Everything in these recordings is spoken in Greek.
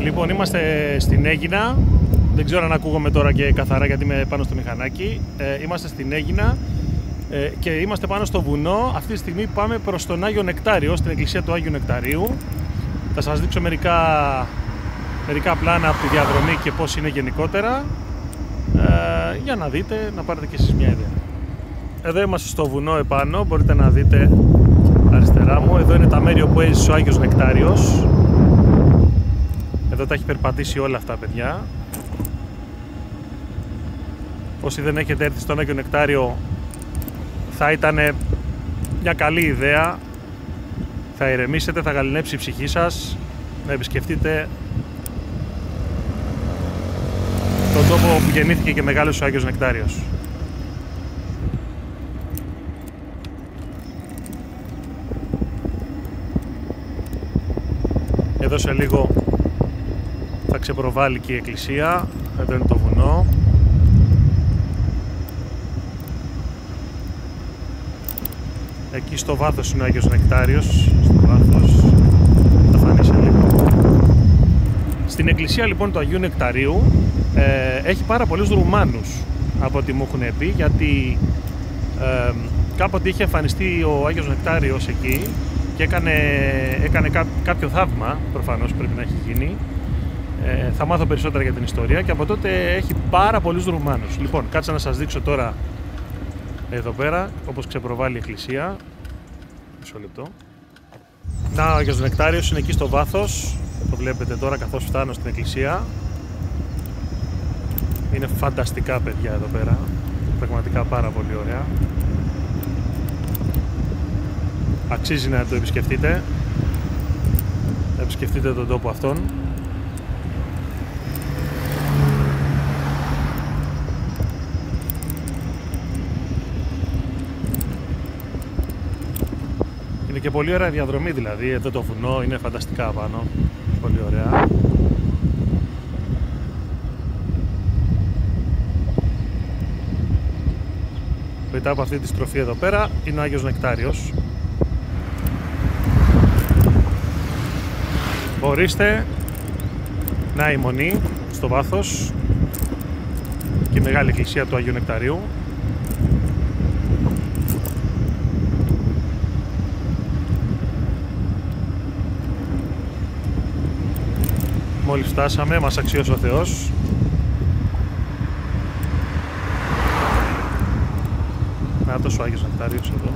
Λοιπόν, είμαστε στην Αίγινα. Δεν ξέρω αν ακούγομαι τώρα και καθαρά γιατί είμαι πάνω στο μηχανάκι. Είμαστε στην Αίγινα και είμαστε πάνω στο βουνό. Αυτή τη στιγμή πάμε προς τον Άγιο Νεκτάριο, στην εκκλησία του Άγιου Νεκταρίου. Θα σας δείξω μερικά πλάνα από τη διαδρομή και πώς είναι γενικότερα, για να δείτε, να πάρετε και εσείς μια ιδέα. Εδώ είμαστε στο βουνό επάνω, μπορείτε να δείτε αριστερά μου. Εδώ είναι τα μέρη όπου έζησε ο Άγιος Νεκτάριος. Εδώ τα έχει περπατήσει όλα αυτά, παιδιά. Όσοι δεν έχετε έρθει στον Άγιο Νεκτάριο, θα ήταν μια καλή ιδέα. Θα ηρεμήσετε, θα γαληνέψει η ψυχή σας, να επισκεφτείτε τον τόπο που γεννήθηκε και μεγάλωσε ο Άγιος Νεκτάριος. Εδώ σε λίγο θα ξεπροβάλλει και η εκκλησία. Εδώ είναι το βουνό. Εκεί στο βάθος είναι ο Άγιος Νεκτάριος. Στο βάθος θα φανεί σε λίγο. Στην εκκλησία λοιπόν του Αγίου Νεκταρίου έχει πάρα πολλούς Ρουμάνους, από ό,τι μου έχουν πει, γιατί κάποτε είχε εμφανιστεί ο Άγιος Νεκτάριος εκεί και έκανε κάποιο θαύμα, προφανώς πρέπει να έχει γίνει. Θα μάθω περισσότερα για την ιστορία και από τότε έχει πάρα πολλούς Ρουμάνους. Λοιπόν, κάτσα να σας δείξω τώρα εδώ πέρα, όπως ξεπροβάλλει η εκκλησία. Μισό λεπτό. Να, ο Άγιος Νεκτάριος είναι εκεί στο βάθος. Το βλέπετε τώρα καθώς φτάνω στην εκκλησία. Είναι φανταστικά, παιδιά, εδώ πέρα. Πραγματικά πάρα πολύ ωραία. Αξίζει να το επισκεφτείτε. Να επισκεφτείτε τον τόπο αυτόν. Είναι και πολύ ωραία διαδρομή, δηλαδή. Εδώ το βουνό είναι φανταστικά πάνω. Πολύ ωραία. Μετά από αυτή τη στροφή εδώ πέρα είναι ο Άγιος Νεκτάριος. Ορίστε, να η μονή στο βάθος και η μεγάλη εκκλησία του Αγίου Νεκταρίου. Μόλις φτάσαμε, μας αξιώσει ο Θεός. Να ο Άγιος Νεκτάριος εδώ.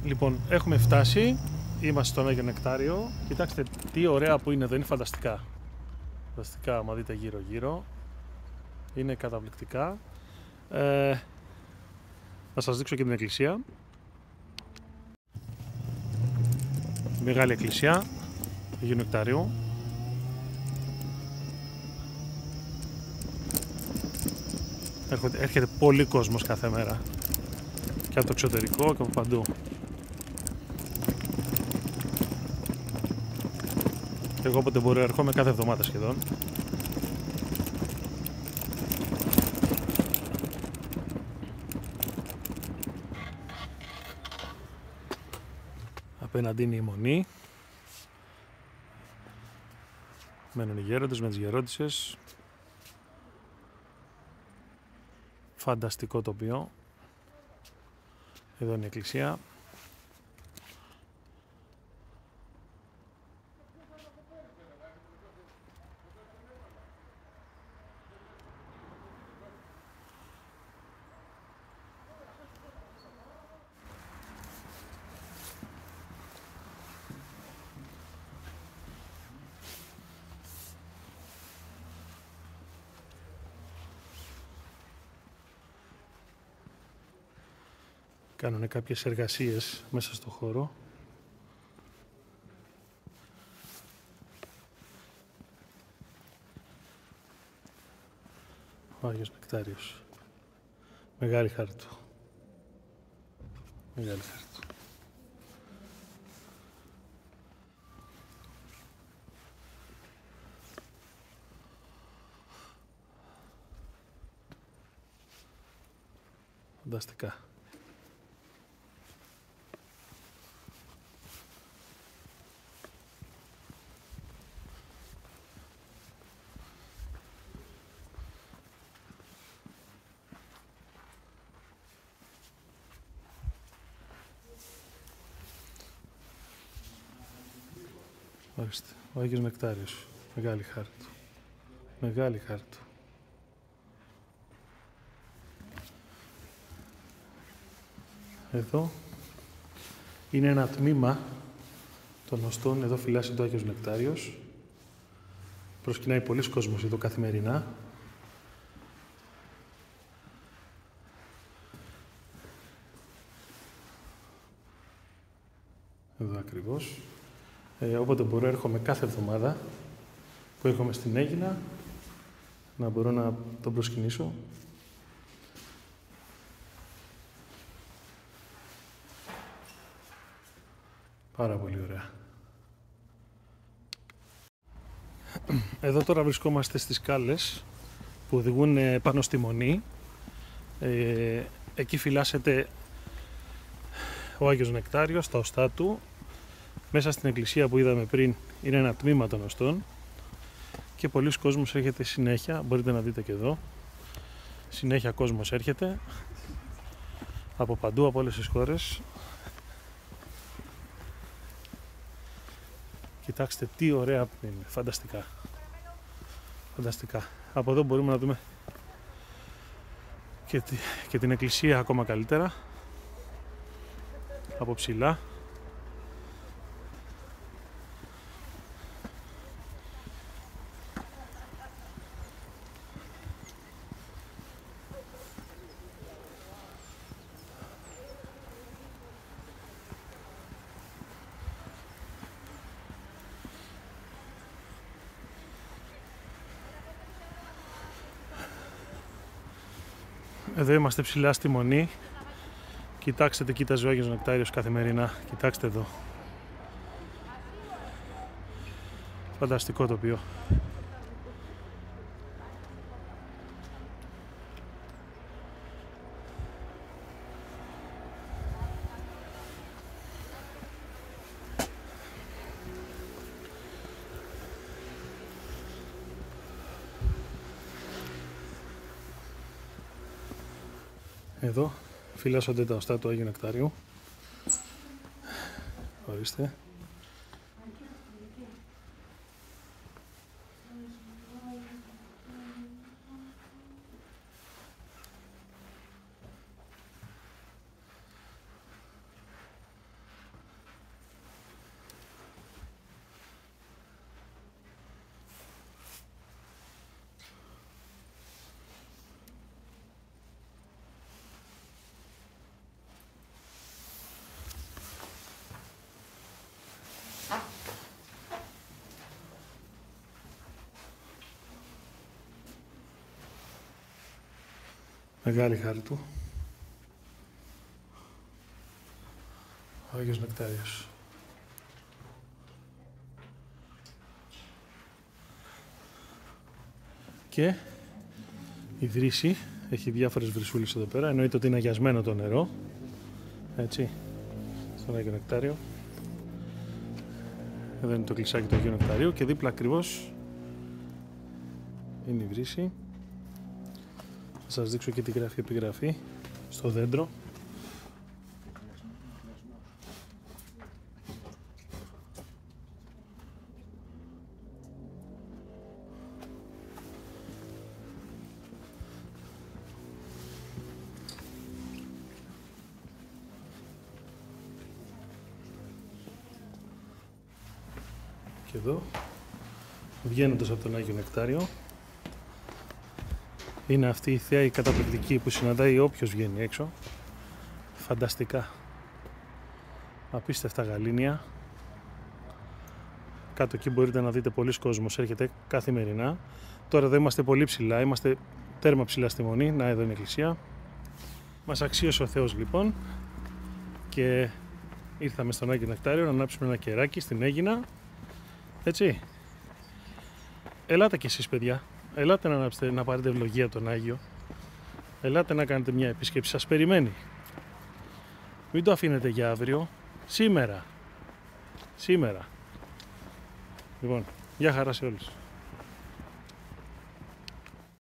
Λοιπόν, έχουμε φτάσει, είμαστε στον Άγιο Νεκτάριο. Κοιτάξτε τι ωραία που είναι εδώ, είναι φανταστικά. Φανταστικά, άμα δείτε γύρω γύρω, είναι καταπληκτικά. Θα σας δείξω και την εκκλησία. Μεγάλη εκκλησία Αγίου Νεκταρίου. Έρχεται πολύ κόσμος κάθε μέρα, και από το εξωτερικό και από παντού. Εγώ όποτε μπορώ έρχομαι, κάθε εβδομάδα σχεδόν. Απέναντι είναι η μονή. Μένουν οι γέροντες με τις γερόντισσες. Φανταστικό τοπίο. Εδώ είναι η εκκλησία. Κάνουν κάποιες εργασίες μέσα στο χώρο. Ο Άγιος Νεκτάριος. Μεγάλη χάρη του. Μεγάλη χάρη του. Φανταστικά. Ορίστε, ο Άγιος Νεκτάριος. Μεγάλη χάρη του. Μεγάλη χάρη του. Εδώ είναι ένα τμήμα των οστών. Εδώ φυλάσσεται ο Άγιος Νεκτάριος. Προσκυνάει πολλοί κόσμος εδώ καθημερινά. Εδώ ακριβώς. Όποτε μπορώ έρχομαι κάθε εβδομάδα που έρχομαι στην Αίγινα να μπορώ να τον προσκυνήσω. Πάρα πολύ ωραία. Εδώ τώρα βρισκόμαστε στις σκάλες που οδηγούν πάνω στη Μονή. Εκεί φυλάσσεται ο Άγιος Νεκτάριος, τα οστά του. Μέσα στην εκκλησία που είδαμε πριν είναι ένα τμήμα των οστών και πολλοί κόσμος έρχεται συνέχεια, μπορείτε να δείτε και εδώ. Συνέχεια κόσμος έρχεται από παντού, από όλες τις χώρες. Κοιτάξτε τι ωραία που είναι, φανταστικά. Φανταστικά. Από εδώ μπορούμε να δούμε και την εκκλησία ακόμα καλύτερα. Από ψηλά. Εδώ είμαστε ψηλά στη Μονή. Κοιτάξτε τι κοίταζε ο Άγιος Νεκτάριος καθημερινά. Κοιτάξτε εδώ. Φανταστικό τοπίο. Εδώ φυλάσσονται τα οστά του Άγιου Νεκτάριου. Ορίστε. Μεγάλη χάρη του. Ο Άγιος Νεκτάριος. Και η βρύση έχει διάφορες βρυσούλες εδώ πέρα. Εννοείται ότι είναι αγιασμένο το νερό. Έτσι. Στον Άγιο Νεκτάριο. Εδώ είναι το κλεισάκι του Αγίου Νεκταρίου και δίπλα ακριβώς είναι η βρύση. Θα σας δείξω και τη γράφει επιγραφή στο δέντρο. Και εδώ, βγαίνοντας από τον Άγιο Νεκτάριο, είναι αυτή η θέα η καταπληκτική που συναντάει όποιος βγαίνει έξω. Φανταστικά. Απίστευτα γαλήνια. Κάτω εκεί μπορείτε να δείτε πολλοί κόσμος έρχεται καθημερινά. Τώρα εδώ είμαστε πολύ ψηλά, είμαστε τέρμα ψηλά στη Μονή. Να, εδώ είναι η εκκλησία. Μας αξίωσε ο Θεός λοιπόν και ήρθαμε στον Άγιο Νεκτάριο να ανάψουμε ένα κεράκι στην Αίγινα. Έτσι. Ελάτε κι εσείς παιδιά. Ελάτε να πάρετε ευλογία από τον Άγιο. Ελάτε να κάνετε μια επίσκεψη, σας περιμένει. Μην το αφήνετε για αύριο, σήμερα. Λοιπόν, γεια χαρά σε όλους.